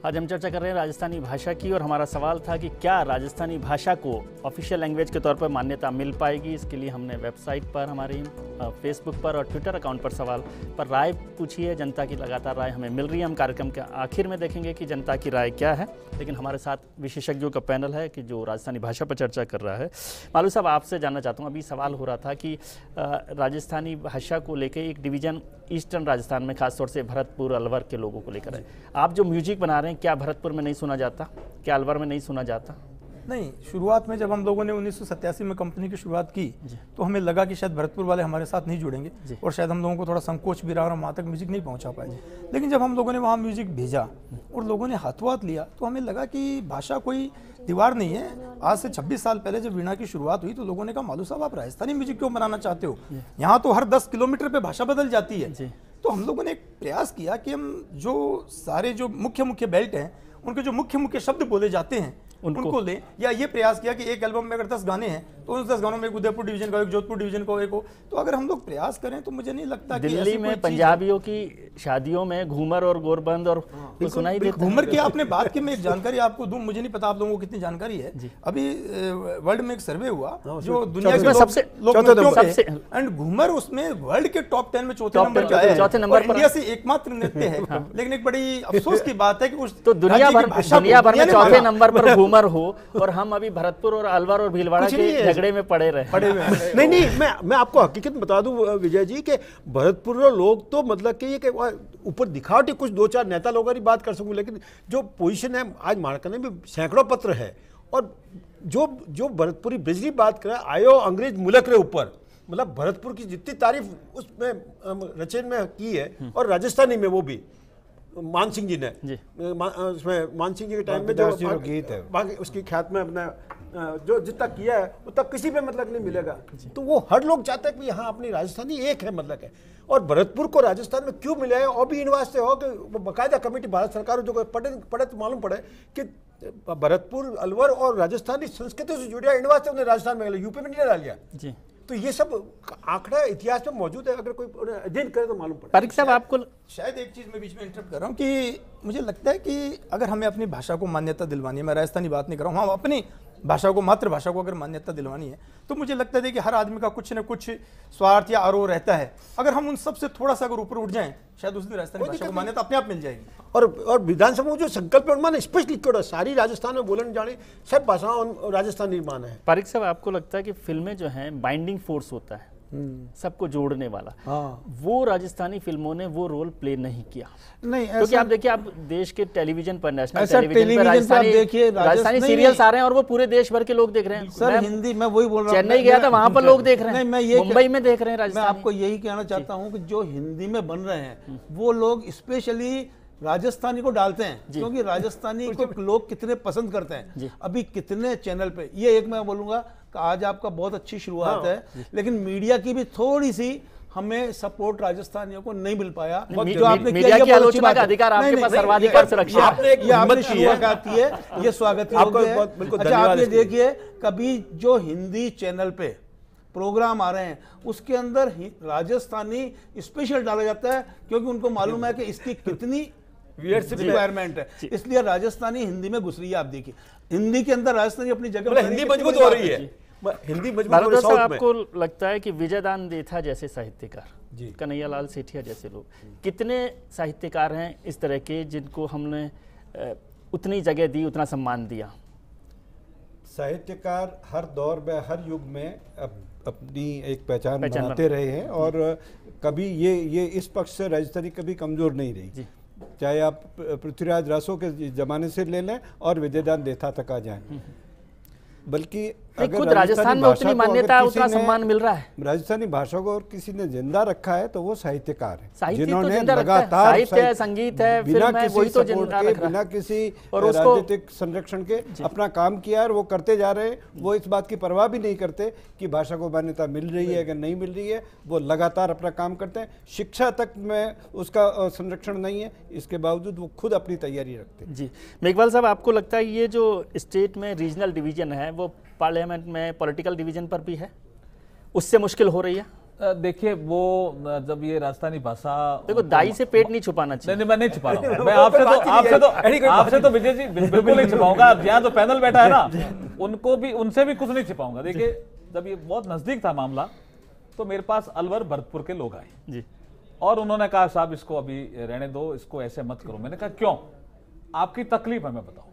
आज हम चर्चा कर रहे हैं राजस्थानी भाषा की और हमारा सवाल था कि क्या राजस्थानी भाषा को ऑफिशियल लैंग्वेज के तौर पर मान्यता मिल पाएगी। इसके लिए हमने वेबसाइट पर, हमारी फेसबुक पर और ट्विटर अकाउंट पर सवाल पर राय पूछी है। जनता की लगातार राय हमें मिल रही है। हम कार्यक्रम के आखिर में देखेंगे कि जनता की राय क्या है, लेकिन हमारे साथ विशेषज्ञों का पैनल है कि जो राजस्थानी भाषा पर चर्चा कर रहा है। मालू साहब, आपसे जानना चाहता हूँ, अभी सवाल हो रहा था कि राजस्थानी भाषा को लेकर एक डिवीज़न ईस्टर्न राजस्थान में खासतौर से भरतपुर, अलवर के लोगों को लेकर है। आप जो म्यूजिक बना रहे हैं, क्या भरतपुर में नहीं सुना जाता? क्या अलवर में नहीं सुना जाता? नहीं, शुरुआत में जब हम लोगों ने 1987 में कंपनी की शुरुआत की तो हमें लगा कि शायद भरतपुर वाले हमारे साथ नहीं जुड़ेंगे और शायद हम लोगों को थोड़ा संकोच भी रहा और वहाँ तक म्यूजिक नहीं पहुँचा पाए। लेकिन जब हम लोगों ने वहाँ म्यूजिक भेजा और लोगों ने हाथों हाथ लिया तो हमें लगा कि भाषा कोई दीवार नहीं है। आज से 26 साल पहले जब वीणा की शुरुआत हुई तो लोगों ने कहा, मालू साहब आप राजस्थानी म्यूजिक क्यों बनाना चाहते हो? यहाँ तो हर 10 किलोमीटर पे भाषा बदल जाती है। तो हम लोगों ने एक प्रयास किया कि हम जो सारे जो मुख्य मुख्य बेल्ट हैं उनके जो मुख्य मुख्य शब्द बोले जाते हैं उनको ले, या ये प्रयास किया कि एक एल्बम में अगर 10 गाने हैं तो उस 10 गानों में एक उदयपुर डिवीजन का, एक जोधपुर डिवीजन का, एक हो। तो अगर हम लोग प्रयास करें तो मुझे नहीं लगता कि दिल्ली में पंजाबियों की शादियों में घूमर और गोरबंद और सुना ही देता। घूमर की आपने बात की, मैं एक जानकारी आपको दूं, मुझे नहीं पता आप लोगों को कितनी जानकारी है। अभी वर्ल्ड में एक सर्वे हुआ जो दुनिया के सबसे एंड घूमर उसमें वर्ल्ड के टॉप 10 में चौथे नंबर पर इंडिया से एकमात्र नृत्य है। लेकिन एक बड़ी अफसोस की बात है कि उस तो दुनिया भर में चौथे नंबर पर घूमर हो और हम अभी भरतपुर और अलवर और भीलवाड़ा के झगड़े में पड़े रहे। नहीं, मैं आपको हकीकत बता दूं विजय जी के भरतपुर लोग तो मतलब कि ऊपर दिखावटी कुछ 2-4 नेता लोगों की बात कर सकूं, लेकिन जो पोजीशन है आज मारकने में सैकड़ों पत्र है और जो भरतपुरी बिजली बात करे आयो अंग्रेज मुल्क रे ऊपर, मतलब भरतपुर की जितनी तारीफ उसमें रचन में की है और राजस्थानी में वो भी मान सिंह जी ने उसमें मान सिंह जी के टाइम में जो गीत है बाकी उसकी ख्यात में अपना जो जितना किया है उतना किसी पे मतलब नहीं मिलेगा। तो वो हर लोग चाहते हैं कि यहाँ अपनी राजस्थानी एक है मतलब है। और भरतपुर को राजस्थान में क्यों मिला है और भी इन वास्ते हो कि बाकायदा कमेटी भारत सरकार जो पढ़े तो मालूम पड़े कि भरतपुर, अलवर और राजस्थानी संस्कृति से जुड़ा इन वास्ते उन्हें राजस्थान में यूपी में नहीं डाल लिया। तो ये सब आंकड़ा इतिहास में मौजूद है, अगर कोई अध्ययन करे तो मालूम पड़े। पारिक साहब, आपको शायद एक चीज में बीच में इंटरप्ट कर रहा हूँ कि मुझे लगता है कि अगर हमें अपनी भाषा को मान्यता दिलवानी है, मैं राजस्थानी बात नहीं कर रहा हूँ, हम अपनी भाषा को, मातृभाषा को अगर मान्यता दिलवानी है तो मुझे लगता है कि हर आदमी का कुछ न कुछ स्वार्थ या आरोप रहता है। अगर हम उन सब से थोड़ा सा अगर ऊपर उठ जाएं शायद उस दिन राजस्थानी भाषा को मान्यता अपने आप मिल जाएगी। और विधानसभा में जो संकल्प है स्पष्ट लिखा सारी राजस्थान में बोलने जाने सब भाषाओं राजस्थान निर्माण है। पारिक साहब, आपको लगता है कि फिल्में जो हैं बाइंडिंग फोर्स होता है, सबको जोड़ने वाला, वो राजस्थानी फिल्मों ने वो रोल प्ले नहीं किया? नहीं, क्योंकि आप देखिए, आप देश के टेलीविजन पर, नेशनल टेलीविजन पर राजस्थानी सीरियल्स आ रहे हैं और वो पूरे देश भर के लोग देख रहे हैं। सर हिंदी, मैं वही बोल रहा हूँ, चेन्नई गया था, वहां पर लोग देख रहे हैं, मुंबई में देख रहे हैं राजस्थानी। मैं आपको यही कहना चाहता हूँ कि जो हिंदी में बन रहे हैं वो लोग स्पेशली राजस्थानी को डालते हैं, क्योंकि राजस्थानी को लोग कितने पसंद करते हैं। अभी कितने चैनल पे, ये एक मैं बोलूंगा कि आज आपका बहुत अच्छी शुरुआत है, लेकिन मीडिया की भी थोड़ी सी हमें सपोर्ट राजस्थानियों को नहीं मिल पाया। जो आपने मीडिया की आलोचना का अधिकार आपके पास सर्वाधिकार सुरक्षा आपने शुरुआत की है, ये स्वागत है। अच्छा, आप ये देखिए, कभी जो हिंदी चैनल पे प्रोग्राम आ रहे हैं उसके अंदर राजस्थानी स्पेशल डाला जाता है, क्योंकि उनको मालूम है कि इसकी कितनी रिक्वायरमेंट है, इसलिए राजस्थानी हिंदी में घुस रही है। आप देखिए, हिंदी के अंदर राजस्थानी अपनी जगह, हिंदी मजबूत हो रही है, हिंदी मजबूत हो रही है। आपको लगता है कि विजयदान देथा जैसे साहित्यकार, कन्हैयालाल सेठिया जैसे लोग, कितने साहित्यकार हैं इस तरह के जिनको हमने उतनी जगह दी, उतना सम्मान दिया? साहित्यकार हर दौर में, हर युग में अपनी एक पहचान बनाते रहे हैं और कभी ये इस पक्ष से राजस्थानी कभी कमजोर नहीं रही। चाहे आप पृथ्वीराज रासो के जमाने से ले लें और विजयदान देथा तक आ जाएं, बल्कि अगर खुद राजस्थान में उतनी मान्यता, उतना सम्मान मिल रहा है। राजस्थानी भाषा को और किसी ने जिंदा रखा है तो वो साहित्यकार है, साहित्य तो जिन्होंने जिंदा रखता है। लगातार साहित्य है, संगीत है, फिल्म है, वही तो जिंदा रख रहा है। बिना किसी और उसको राजनीतिक संरक्षण के अपना काम किया और वो करते जा रहे हैं। वो इस बात की परवाह भी नहीं करते कि भाषा को मान्यता मिल रही है कि नहीं मिल रही है, वो लगातार अपना काम करते हैं। शिक्षा तक में उसका संरक्षण नहीं है, इसके बावजूद वो खुद अपनी तैयारी रखते हैं। जी मेघवाल साहब, आपको लगता है ये जो स्टेट में रीजनल डिवीजन है वो पार्लियामेंट में पॉलिटिकल डिवीजन पर भी है, उससे मुश्किल हो रही है? देखिए वो जब ये राजस्थानी भाषा, देखो दाई से पेट नहीं छुपाना चाहिए। नहीं मैं नहीं छुपा रहा हूं। मैं आपसे तो विजय जी बिल्कुल नहीं छुपाऊंगा। यहाँ जो पैनल बैठा है ना, उनको भी, उनसे भी कुछ नहीं छिपाऊंगा। देखिए जब ये बहुत नजदीक था मामला, तो मेरे पास अलवर भरतपुर के लोग आए जी, और उन्होंने कहा साहब इसको अभी रहने दो, इसको ऐसे मत करो। मैंने कहा क्यों, आपकी तकलीफ है मैं बताऊं।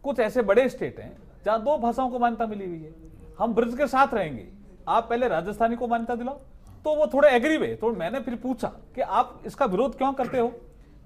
कुछ ऐसे बड़े स्टेट हैं जहां 2 भाषाओं को मान्यता मिली हुई है, हम ब्रिज के साथ रहेंगे, आप पहले राजस्थानी को मान्यता दिलाओ। तो वो थोड़े एग्री हुए। तो मैंने फिर पूछा कि आप इसका विरोध क्यों करते हो,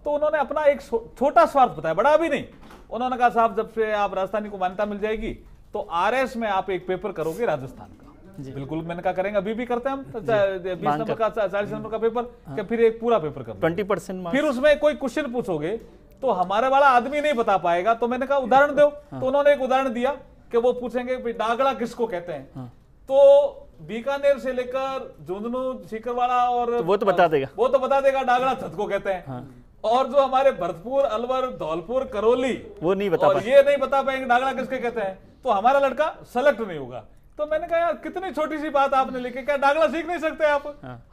तो उन्होंने अपना एक छोटा स्वार्थ बताया, बड़ा भी नहीं। उन्होंने कहा साहब जब से आप राजस्थानी को मान्यता मिल जाएगी तो RS में आप एक पेपर करोगे राजस्थान का। बिल्कुल, मैंने कहा करेंगे, अभी भी करते हैं हम 20 नंबर का 40 नंबर का पेपर, क्या फिर एक पूरा पेपर कर 20%। फिर उसमें कोई क्वेश्चन पूछोगे तो हमारे वाला आदमी नहीं बता पाएगा। तो मैंने कहा उदाहरण दो। तो उन्होंने एक उदाहरण दिया कि वो पूछेंगे डागड़ा किसको कहते हैं, तो बीकानेर से लेकर झुंझुनू, सीकरवाड़ा और तो वो तो बता देगा, डागड़ा छत को कहते हैं। और जो हमारे भरतपुर, अलवर, धौलपुर, करौली, वो नहीं बता पाएंगे, ये नहीं बता पाएंगे डागड़ा किसके कहते हैं, तो हमारा लड़का सेलेक्ट नहीं होगा। तो मैंने कहा यार कितनी छोटी सी बात आपने लिखी, क्या डागड़ा सीख नहीं सकते आप?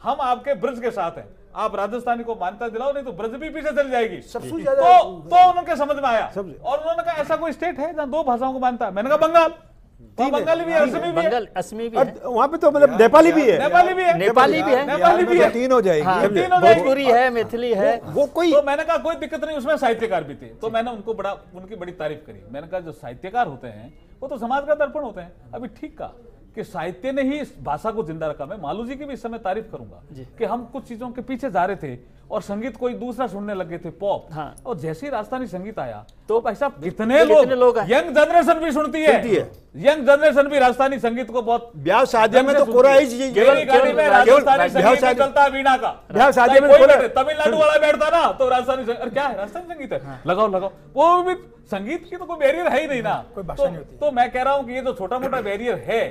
हम आपके ब्रज के साथ हैं, आप राजस्थानी को मान्यता दिलाओ, नहीं तो ब्रज भी पीछे चल जाएगी। सबसे ज्यादा तो उनके समझ में आया। और उन्होंने कहा ऐसा कोई स्टेट है जहां 2 भाषाओं को मानता है? मैंने कहा बंगाल, बंगाली भी है, असमी भी है, वहाँ पे तो मतलब नेपाली भी है, नेपाली भी है, 3 हो जाएगी, भोजपुरी है, मैथिली है, वो कोई। तो मैंने कहा कोई दिक्कत नहीं, उसमें साहित्यकार भी थे। तो मैंने उनकी बड़ी तारीफ करी। मैंने कहा जो साहित्यकार होते हैं वो तो समाज का दर्पण होते हैं। अभी ठीक कहा कि साहित्य ने ही इस भाषा को जिंदा रखा। मैं मालू जी की भी इस समय तारीफ करूंगा कि हम कुछ चीजों के पीछे जा रहे थे और संगीत कोई दूसरा सुनने लगे थे, पॉप। हाँ। और जैसे ही राजस्थानी संगीत आया तो भाई साहब कितने लोग यंग जनरेशन भी सुनती है। यंग जनरेशन भी राजस्थानी संगीत को बहुत, ब्याह शादी में तो कोरा ही गाड़ी में राजस्थानी संगीत चलता वीणा का। ब्याह शादी में तमिलनाडु वाला बैठता ना तो राजस्थानी, क्या है राजस्थानी संगीत है, लगाओ। वो भी संगीत की तो कोई बैरियर है ही नहीं ना, कोई भाषा नहीं होती। तो मैं कह रहा हूं कि ये जो छोटा मोटा बैरियर है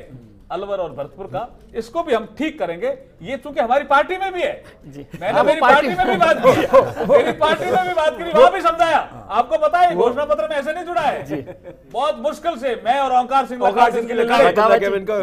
अलवर और भरतपुर का, इसको भी हम ठीक करेंगे। ये चूंकि हमारी पार्टी में भी है जी। मैंने मेरी पार्टी में भी बात की, मेरी पार्टी में भी बात करी, वहां भी समझाया। आपको पता है घोषणा पत्र में ऐसे नहीं जुड़ा है जी। बहुत मुश्किल से मैं और ओंकार सिंह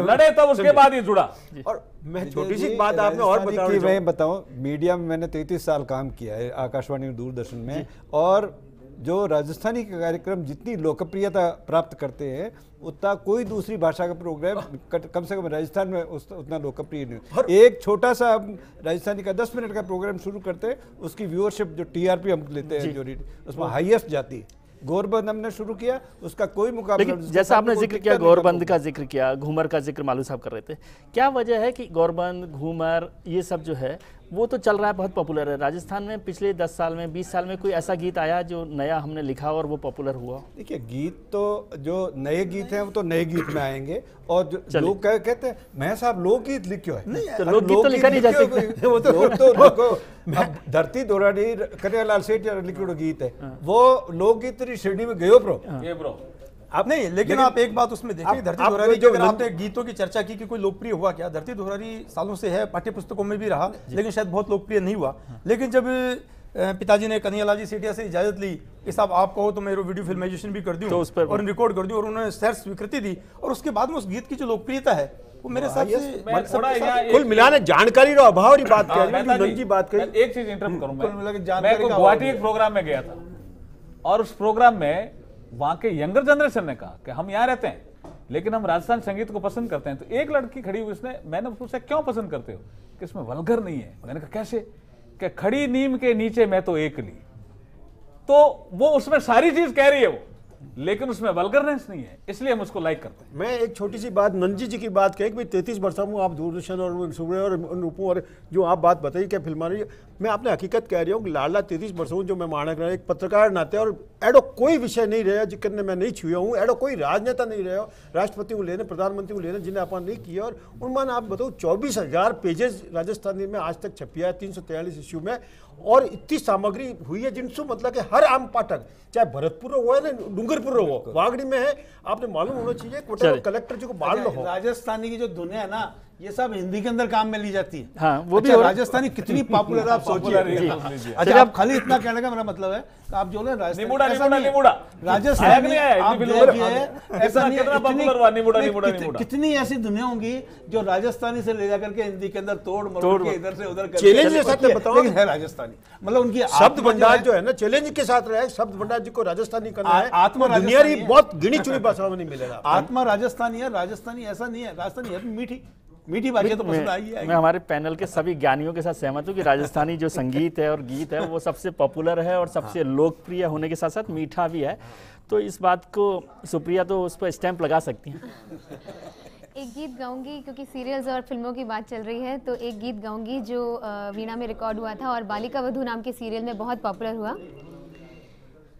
लड़े, तब उसके बाद ये जुड़ा। और मैं छोटी सी बात आपने और बताऊं, मीडिया में मैंने 33 साल काम किया है, आकाशवाणी और दूरदर्शन में, और जो राजस्थानी के कार्यक्रम जितनी लोकप्रियता प्राप्त करते हैं उतना कोई दूसरी भाषा का प्रोग्राम कम से कम राजस्थान में उतना लोकप्रिय नहीं। एक छोटा सा राजस्थानी का 10 मिनट का प्रोग्राम शुरू करते हैं, उसकी व्यूअरशिप जो TRP हम लेते हैं जो उसमें हाईएस्ट जाती है। गौरबंद हमने शुरू किया, उसका कोई मुकाबला। जैसा आपने जिक्र किया, गौरबंद का जिक्र किया, घूमर का जिक्र मालू साहब कर रहे थे, क्या वजह है कि गौरबंद, घूमर ये सब जो है वो तो चल रहा है, बहुत पॉपुलर है राजस्थान में? पिछले 10 साल में, 20 साल में कोई ऐसा गीत आया जो नया हमने लिखा और वो पॉपुलर हुआ? देखिए गीत तो जो नए गीत हैं वो तो नए गीत में आएंगे, और जो लोग कहते हैं मैं साहब लोकगीत लिखो है, नहीं लोकगीत तो लिखा नहीं जा सकता। वो तो अब धरती दोराडी कन्हैयालाल सेठ लिखो गीत है, वो लोकगीत श्रेणी में गयो ब्रो। आप नहीं, लेकिन आप एक बात उसमें देखिए, धरती दोहरारी जो आपने गीतों की चर्चा की कि कोई लोकप्रिय हुआ क्या? धरती दोहरारी सालों से है, पाठ्य पुस्तकों में भी रहा, लेकिन शायद बहुत लोकप्रिय नहीं हुआ। लेकिन जब पिताजी ने कन्हैयालाल जी सेठिया से इजाजत ली कि साहब आप कहो तो मैं वीडियो फिल्माइजेशन भी कर दूं और रिकॉर्ड कर दूं, और उन्होंने सर स्वीकृति दी, और उसके बाद में उस गीत की जो लोकप्रियता है वो मेरे साथ कुल मिलाने जानकारी का अभाव की बात करी। एक चीज इंटरप्ट करूंगा, मैं गुवाहाटी एक प्रोग्राम में गया था, और उस प्रोग्राम में वहां के यंगर जनरेशन ने कहा कि हम यहाँ रहते हैं लेकिन हम राजस्थान संगीत को पसंद करते हैं। तो एक लड़की खड़ी हुई, उसने, मैंने पूछा क्यों पसंद करते हो, कि इसमें वल्गर नहीं है। मैंने कहा कैसे, कि खड़ी नीम के नीचे मैं तो एकली। तो वो उसमें सारी चीज कह रही है, वो लेकिन उसमें वल्गरनेस नहीं है, इसलिए हम उसको लाइक करते हैं। मैं एक छोटी सी बात नंजी जी की बात कही कि भाई 33 वर्षों में आप दूरदर्शन और सूर्य और रूपों और जो आप बात बताई क्या फिल्मा रही है, मैं आपने हकीकत कह रही हूँ कि लाडला 33 वर्षों जो मैं मानक रहा एक पत्रकार नाते और एडो कोई विषय नहीं रहा जिक्र मैं नहीं छुआ हूँ, एडो कोई राजनेता नहीं रहा राष्ट्रपति को लेने प्रधानमंत्री को लेने जिन्हें अपन नहीं किया। और उनमान आप बताओ 24,000 पेजेस राजस्थानी में आज तक छपिया है 343 इश्यू में, और इतनी सामग्री हुई है जिनसे मतलब कि हर आम पाठक चाहे भरतपुर हो या डूंगरपुर हो वागड़ी में है, आपने मालूम होना चाहिए कोटा कलेक्टर जी को बाल हो। राजस्थानी की जो धुनें है ना ये सब हिंदी के अंदर काम में ली जाती है। हाँ, वो भी राजस्थानी कितनी पॉपुलर है आप सोचिए। अच्छा आप खाली इतना कहने का मेरा मतलब है आप जो ना राजस्थान कितनी ऐसी धुनें होंगी जो राजस्थानी से ले जाकर के हिंदी के अंदर तोड़ मरोड़ के इधर से उधर चैलेंज के साथ बताओ है राजस्थानी, मतलब उनकी शब्द भंडार जो है ना चैलेंज के साथ रहे, शब्द भंडार जी को राजस्थानी करना है, आत्मा दुनियारी बहुत गिनी चुनी भाषाओं में नहीं मिलेगा। आत्मा राजस्थानी है, राजस्थानी ऐसा नहीं है, राजस्थानी है मीठी बातें तो पसंद आई है। मैं हमारे पैनल के सभी ज्ञानियों के साथ सहमत हूँ कि राजस्थानी जो संगीत है और गीत है वो सबसे पॉपुलर है और सबसे लोकप्रिय होने के साथ साथ मीठा भी है। तो इस बात को सुप्रिया तो उस पर स्टैंप लगा सकती हैं। एक गीत गाऊंगी क्योंकि सीरियल्स और फिल्मों की बात चल रही है, तो एक गीत गाऊंगी जो वीणा में रिकॉर्ड हुआ था और बालिका वधू नाम के सीरियल में बहुत पॉपुलर हुआ।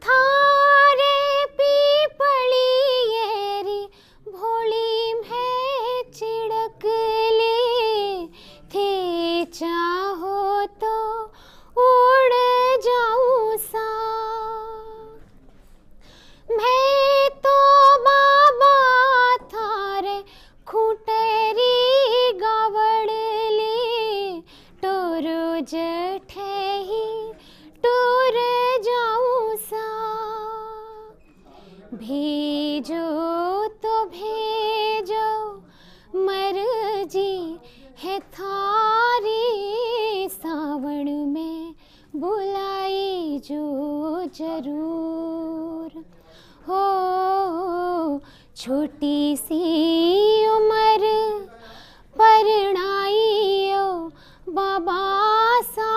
थारे पीपली येरी भोली में चिड़क ले थे, चाहो तो उड़ जाऊं सा, मैं तो बाबा थारे खूटेरी गावड़ ले, टोरो जठे ही टूर जाऊं सा, भेजो तो भेजो मर्जी है थारी, सावन में बुलाई जो जरूर हो, छोटी सी उम्र परणाइयो बाबा सा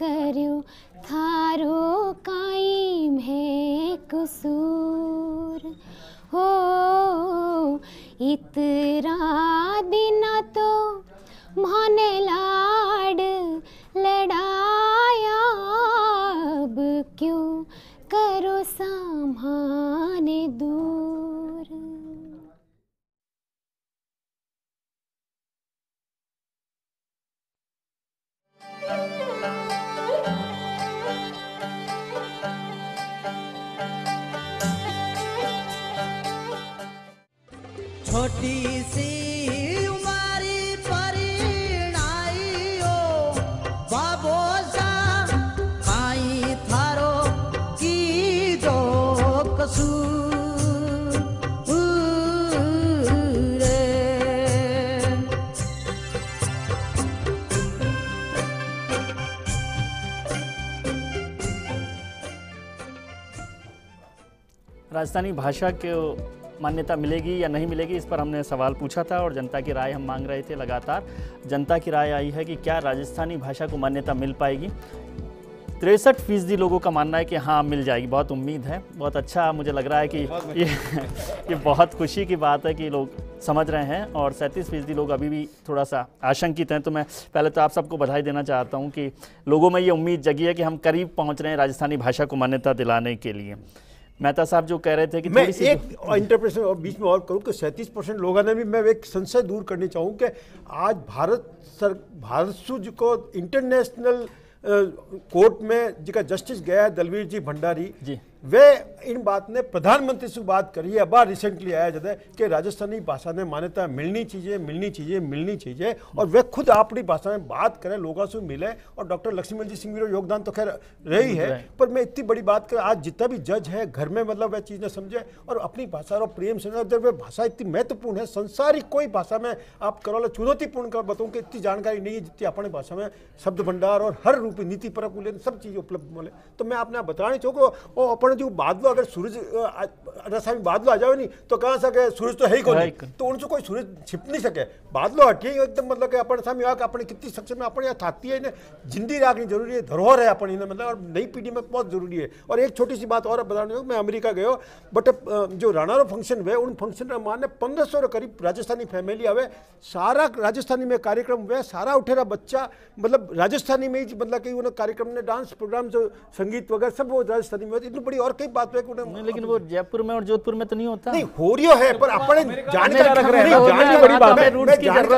करो, थारो कायम है कसूर हो, इतरा दिना तो मोने लाड लड़ाया, अब क्यों करो सामाने दूर। छोटी सी उमारी परिणाइयो बाबो सा, काई थारो की जो कसूर रे। राजस्थानी भाषा के मान्यता मिलेगी या नहीं मिलेगी, इस पर हमने सवाल पूछा था और जनता की राय हम मांग रहे थे। लगातार जनता की राय आई है कि क्या राजस्थानी भाषा को मान्यता मिल पाएगी। 63% लोगों का मानना है कि हाँ मिल जाएगी। बहुत उम्मीद है, बहुत अच्छा मुझे लग रहा है कि ये बहुत खुशी की बात है कि लोग समझ रहे हैं और 37% लोग अभी भी थोड़ा सा आशंकित हैं। तो मैं पहले तो आप सबको बधाई देना चाहता हूँ कि लोगों में ये उम्मीद जगी है कि हम करीब पहुँच रहे हैं राजस्थानी भाषा को मान्यता दिलाने के लिए। मेहता साहब जो कह रहे थे कि मैं एक इंटरप्रेशन और बीच में और करूं कि 37% लोगों ने भी, मैं एक संशय दूर करनी चाहूँ कि आज भारत सूज को इंटरनेशनल कोर्ट में जिका जस्टिस गया है दलवीर जी भंडारी जी, वे इन बात ने प्रधानमंत्री से बात करी है। अबार रिसेंटली आया जब कि राजस्थानी भाषा ने मान्यता मिलनी चाहिए और वे खुद अपनी भाषा में बात करें, लोगों से मिले। और डॉक्टर लक्ष्मण जी सिंह योगदान तो खैर रही है, पर मैं इतनी बड़ी बात कर आज जितना भी जज है घर में मतलब वह चीज़ें समझे और अपनी भाषा और प्रेम से, जब वह भाषा इतनी महत्वपूर्ण है, संसारिक कोई भाषा में आप करो वाला चुनौतीपूर्ण कर बताऊँ कि इतनी जानकारी नहीं है जितनी अपनी भाषा में शब्द भंडार और हर रूप नीति परक सब चीज़ें उपलब्ध मिले। तो मैं आपने बताना चाहूँगा और अपन जो बादलों अगर सूरज रास्ता में बादलों आ जाए नहीं तो कहाँ सके सूरज तो है ही कोई, तो उनसे कोई सूरज छिप नहीं सके। बादलों हटिए एकदम मतलब कि अपन सामने आके अपने कितनी सक्षम है, अपन यहाँ थाती है इन्हें जिंदी रखनी जरूरी है, धरोहर है अपन इन्हें, मतलब और नई पीढ़ी में बहुत जरूरी है। और एक छोटी सी बात और बताने को, मैं अमेरिका गयो बट जो राणारो फंक्शन हुए उन फंक्शन में माने 1500 करीब राजस्थानी फैमिली आवे, सारा राजस्थानी में कार्यक्रम हुए, सारा उठेरा बच्चा मतलब राजस्थानी में ही मतलब कि उन्हें कार्यक्रम ने डांस प्रोग्राम जो संगीत वगैरह सब वो राजस्थानी में होती। इतनी बड़ी और कई बात है कि लेकिन वो जयपुर में और जोधपुर में तो नहीं होता। नहीं हो रही है पर अपने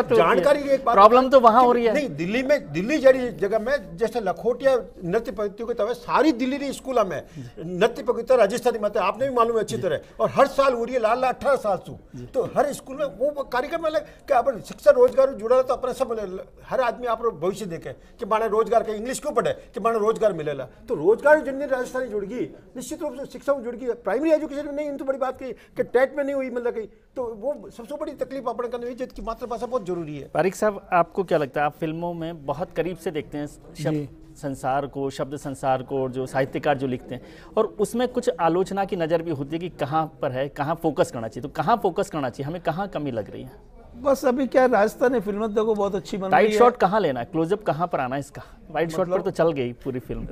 जानकारी एक बात, प्रॉब्लम तो वहां हो रही है। नहीं दिल्ली में, दिल्ली जड़ी जगह में जैसे लखोटिया नृत्य प्रतियोगिता है, सारी दिल्ली की स्कूल में नृत्य प्रतियोगिता राजस्थानी में आपने भी मालूम है अच्छी तरह, और हर साल हो रही है, लाल 18 साल से, तो हर स्कूल में वो कार्यक्रम में कि अपन शिक्षा रोजगार जुड़ा तो अपने सब हर आदमी आप भविष्य देखे कि माने रोजगार के इंग्लिश क्यों पढ़े कि माने रोजगार मिलेगा, तो रोजगार जिनने राजस्थानी जुड़ गई निश्चित रूप से शिक्षा में जुड़ गई। प्राइमरी एजुकेशन में नहीं, इन तो बड़ी बात की कि टेट में नहीं हुई मतलब कहीं, तो वो सबसे बड़ी तकलीफ अपने करने जिसकी मातृभाषा बहुत जरूरी है। पारिक साहब आपको क्या लगता है, आप फिल्मों में बहुत करीब से देखते हैं शब्द संसार को, शब्द संसार को, जो साहित्यकार जो लिखते हैं, और उसमें कुछ आलोचना की नज़र भी होती है कि कहाँ पर है, कहाँ फोकस करना चाहिए, तो कहाँ फोकस करना चाहिए, हमें कहाँ कमी लग रही है? बस अभी क्या राजस्थानी फिल्म देखो बहुत अच्छी बन रही है। टाइट शॉट कहाँ लेना है, क्लोजअप कहाँ पर आना है इसका? वाइड शॉट पर तो चल गई पूरी फिल्म,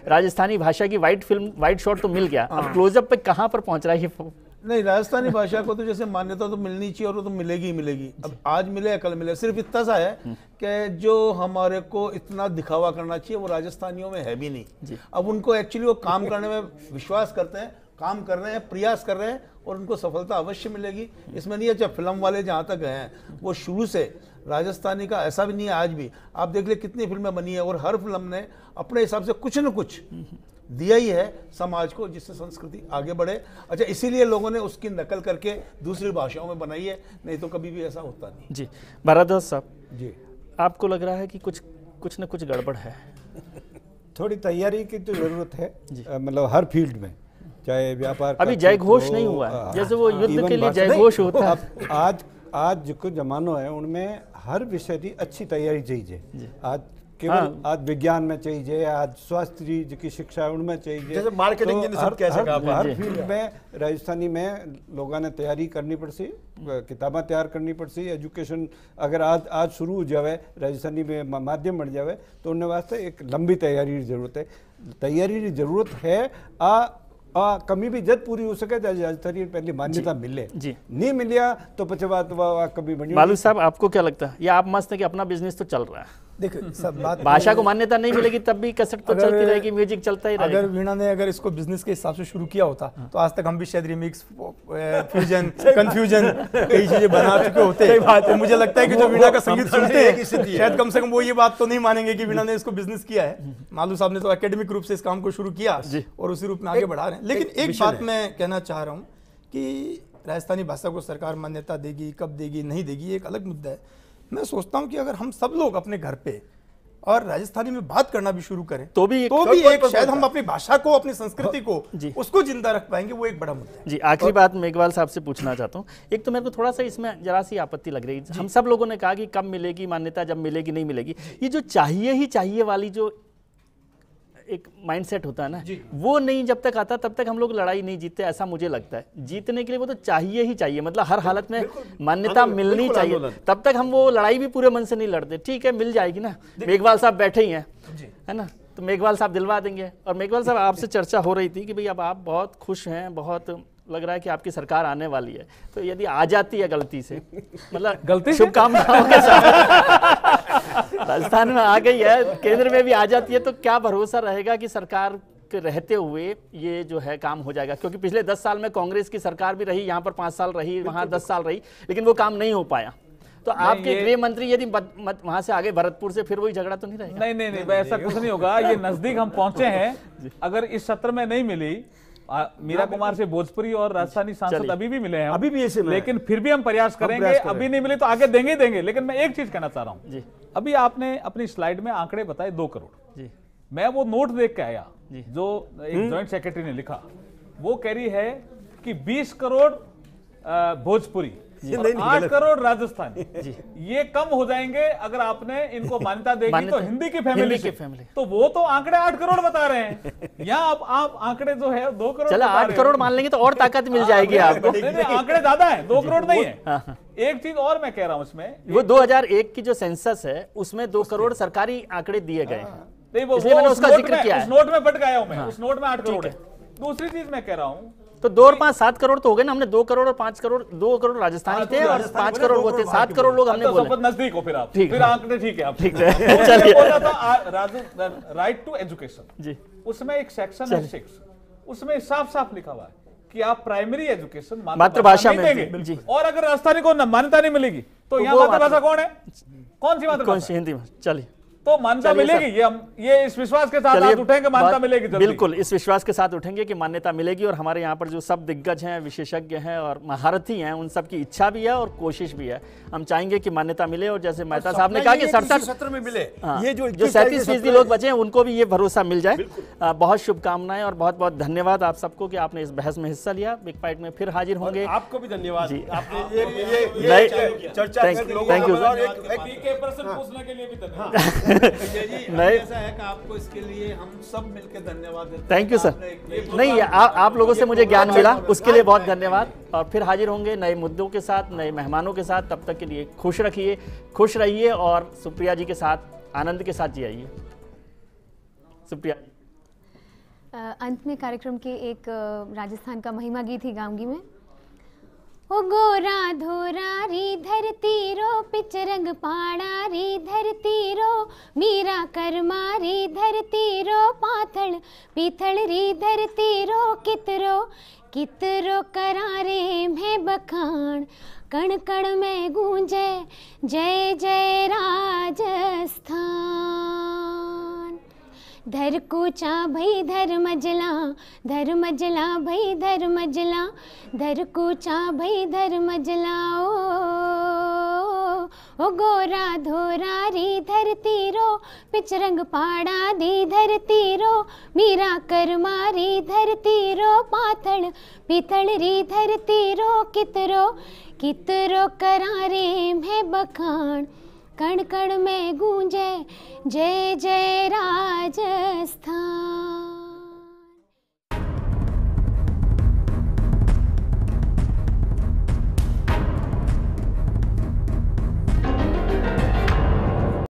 राजस्थानी भाषा की वाइड शॉट तो मिल गया, अब क्लोजअप पे कहाँ पर पहुंच रहा है? नहीं, राजस्थानी भाषा को तो जैसे मान्यता तो मिलनी चाहिए और वो तो मिलेगी ही मिलेगी। अब आज मिले या कल मिले, सिर्फ इतना सा है कि जो हमारे को इतना दिखावा करना चाहिए वो राजस्थानियों में है भी नहीं। अब उनको एक्चुअली वो काम करने में विश्वास करते हैं, काम कर रहे हैं, प्रयास कर रहे हैं और उनको सफलता अवश्य मिलेगी। इसमें नहीं है, चाहे फिल्म वाले जहाँ तक हैं वो शुरू से राजस्थानी का ऐसा भी नहीं है। आज भी आप देख ले कितनी फिल्में बनी है और हर फिल्म ने अपने हिसाब से कुछ न कुछ दिया ही है समाज को, जिससे संस्कृति आगे बढ़े। अच्छा, इसीलिए लोगों ने उसकी नकल करके दूसरी भाषाओं में बनाई है, नहीं तो कभी भी ऐसा होता नहीं। जी भारद्वाज साहब जी, आपको लग रहा है कि कुछ न कुछ गड़बड़ है? थोड़ी तैयारी की तो जरूरत है, मतलब हर फील्ड में, चाहे व्यापार, अभी जय घोष नहीं हुआ है, जैसे वो युद्ध के लिए जय घोष होता है। आज जो जमानो है उनमें हर विषय की अच्छी तैयारी चाहिए। आज केवल आज विज्ञान में चाहिए, आज स्वास्थ्य की शिक्षा उनमें चाहिए, जैसे मार्केटिंग तो हर फील्ड में राजस्थानी में लोगों ने तैयारी करनी पड़सी, किताबें तैयार करनी पड़सी। एजुकेशन अगर आज शुरू हो जाए, राजस्थानी में माध्यम बन जाए, तो उनके वास्ते एक लंबी तैयारी की जरूरत है। तैयारी की जरूरत है। कमी भी जब पूरी हो सके राजस्थानी पहले मान्यता मिले, नहीं मिलिया तो पचवा कभी बनी। मालू साहब आपको क्या लगता है, या आप मस्त है कि अपना बिजनेस तो चल रहा है? देखो सब बात, भाषा को मान्यता नहीं मिलेगी तब भी कैसेट तो चलती रहेगी, म्यूजिक चलता ही रहेगा। अगर वीणा ने अगर इसको बिजनेस के हिसाब से शुरू किया होता तो आज तक हम भी शायद रिमिक्स, फ्यूजन, कंफ्यूजन कई चीजें बना चुके होते। तो मुझे लगता है कि जो वीणा का संगीत सुनते हैं शायद कम से कम वो ये बात तो नहीं मानेंगे कि वीणा ने इसको बिजनेस किया है। मालू साहब ने तो एकेडमिक रूप से इस काम को शुरू किया और उसी रूप में आगे बढ़ा रहे हैं। लेकिन एक बात मैं कहना चाह रहा हूँ कि राजस्थानी भाषा को सरकार मान्यता देगी, कब देगी, नहीं देगी, ये एक अलग मुद्दा है। मैं सोचता हूं कि अगर हम सब लोग अपने घर पे और राजस्थानी में बात करना भी शुरू करें तो भी एक शायद हम अपनी भाषा को, अपनी संस्कृति को, उसको जिंदा रख पाएंगे। वो एक बड़ा मुद्दा है। जी, आखिरी बात मेघवाल साहब से पूछना चाहता हूँ। एक तो मेरे को थोड़ा सा इसमें जरा सी आपत्ति लग रही है, हम सब लोगों ने कहा कि कब मिलेगी मान्यता, जब मिलेगी नहीं मिलेगी, ये जो चाहिए ही चाहिए वाली जो एक माइंडसेट होता है ना, वो नहीं जब तक आता तब तक हम लोग लड़ाई नहीं जीतते, ऐसा मुझे लगता है। जीतने के लिए वो तो चाहिए ही चाहिए, मतलब हर हालत में मान्यता मिलनी चाहिए, तब तक हम वो लड़ाई भी पूरे मन से नहीं लड़ते। ठीक है, मिल जाएगी ना, मेघवाल साहब बैठे ही हैं, है ना, तो मेघवाल साहब दिलवा देंगे। और मेघवाल साहब आपसे चर्चा हो रही थी कि भाई अब आप बहुत खुश हैं, बहुत लग रहा है कि आपकी सरकार आने वाली है, तो यदि आ जाती है गलती से, मतलब गलती शुभकामनाओं के साथ राजस्थान में आ गई है, केंद्र में भी आ जाती है, तो क्या भरोसा रहेगा कि सरकार के रहते हुए ये जो है काम हो जाएगा? क्योंकि पिछले 10 साल में कांग्रेस की सरकार भी रही, यहाँ पर 5 साल रही, वहाँ 10 साल रही, लेकिन वो काम नहीं हो पाया। तो आपके गृह मंत्री यदि वहां से आगे भरतपुर से, फिर वही झगड़ा तो नहीं रहेगा? नहीं, ऐसा कुछ नहीं होगा। ये नजदीक हम पहुंचे हैं। अगर इस सत्र में नहीं मिली, मीरा कुमार से भोजपुरी और राजस्थानी सांसद अभी भी मिले हैं, अभी भी ऐसे, लेकिन फिर भी हम प्रयास करेंगे। अभी नहीं मिले तो आगे देंगे ही देंगे। लेकिन मैं एक चीज कहना चाह रहा हूं, अभी आपने अपनी स्लाइड में आंकड़े बताए 2 करोड़। मैं वो नोट देख के आया जो एक जॉइंट सेक्रेटरी ने लिखा, वो कह रही है कि 20 करोड़ भोजपुरी, 8 करोड़ राजस्थानी ये कम हो जाएंगे अगर आपने इनको मान्यता देगी तो हिंदी की फैमिली से। तो वो तो आंकड़े 8 करोड़ बता रहे हैं, यहाँ आप आंकड़े जो है 2 करोड़। चलो 8 करोड़ मान लेंगे तो और ताकत मिल जाएगी आपको। नहीं, आंकड़े ज्यादा है, 2 करोड़ नहीं है। एक चीज और मैं कह रहा हूं इसमें, वो 2001 की जो सेंसस है उसमें 2 करोड़ सरकारी आंकड़े दिए गए हैं। नहीं, वो मैंने उसका जिक्र किया है। उस नोट में पट गया हूं मैं, उस नोट में 8 करोड़ है। दूसरी चीज मैं कह रहा हूं, तो 2 और 5 7 करोड़ तो हो गए ना। हमने 2 करोड़ और 5 करोड़, 2 करोड़ राजस्थानी थे और 5 करोड़ वो थे, 7 करोड़ लोग हमने बोले। नजदीक हो फिर आप, ठीक फिर आंकड़े ठीक है आप। ठीक है, चलिए। राइट टू एजुकेशन जी, उसमें एक सेक्शन है 6, उसमें साफ साफ लिखा हुआ है कि आप प्राइमरी एजुकेशन मातृभाषा में देंगे, जी। और अगर राजस्थानी को मान्यता नहीं मिलेगी तो यहाँ मातृभाषा कौन है, कौन सी मातृभाषा? हिंदी में। चलिए, तो मान्यता मिलेगी, ये इस विश्वास के साथ आज उठेंगे, मान्यता मिलेगी जल्दी। बिल्कुल इस विश्वास के साथ उठेंगे कि मान्यता मिलेगी। और हमारे यहाँ पर जो सब दिग्गज हैं, विशेषज्ञ हैं और महारथी हैं, उन सब की इच्छा भी है और कोशिश भी है। हम चाहेंगे कि मान्यता मिले। और जैसे मेहता साहब ने कहा कि 67 सत्र में मिले, ये जो 37% लोग बचे हैं उनको भी ये भरोसा मिल जाए। बहुत शुभकामनाएं और बहुत बहुत धन्यवाद आप सबको कि आपने इस बहस में हिस्सा लिया। बिग फाइट में फिर हाजिर होंगे। आपको भी धन्यवाद जी। आपने ये चर्चा। थैंक यू प्रश्न पूछने के लिए भी धन्यवाद। नहीं, ऐसा है कि आपको इसके लिए हम सब मिलकर धन्यवाद देते हैं। Thank you sir. नहीं, आप लोगों से मुझे ज्ञान मिला, उसके लिए बहुत धन्यवाद। और फिर हाजिर होंगे नए मुद्दों के साथ, नए मेहमानों के साथ। तब तक के लिए खुश रखिए, खुश रहिए और सुप्रिया जी के साथ आनंद के साथ जियाइए। सुप्रिया, अंत में कार्यक्रम के एक राजस्थान का महिमा गीत ही गाऊंगी मैं। ओ गोरा धोरा री धरती रो, पिचरंग पाड़ा री धरती रो, मीरा कर्मा री धरती रो, पाथल पीथल री धरती रो, कितरो करारे में बखान, कण कण में गूंजे जय जय राजस्थान। धर कूचा भई धर्मजला, धर्मजला भई धर्मजला, धर कूचा भई धर्मजला। ओ गोरा धोरा री धरती रो, पिचरंग पाड़ा दी धरती रो, मीरा कर्मा री धरती रो, पाथल पीथल री धरती रो, कितरो करारे में बखान, कण कण में गूंजे जय जय राजस्थान।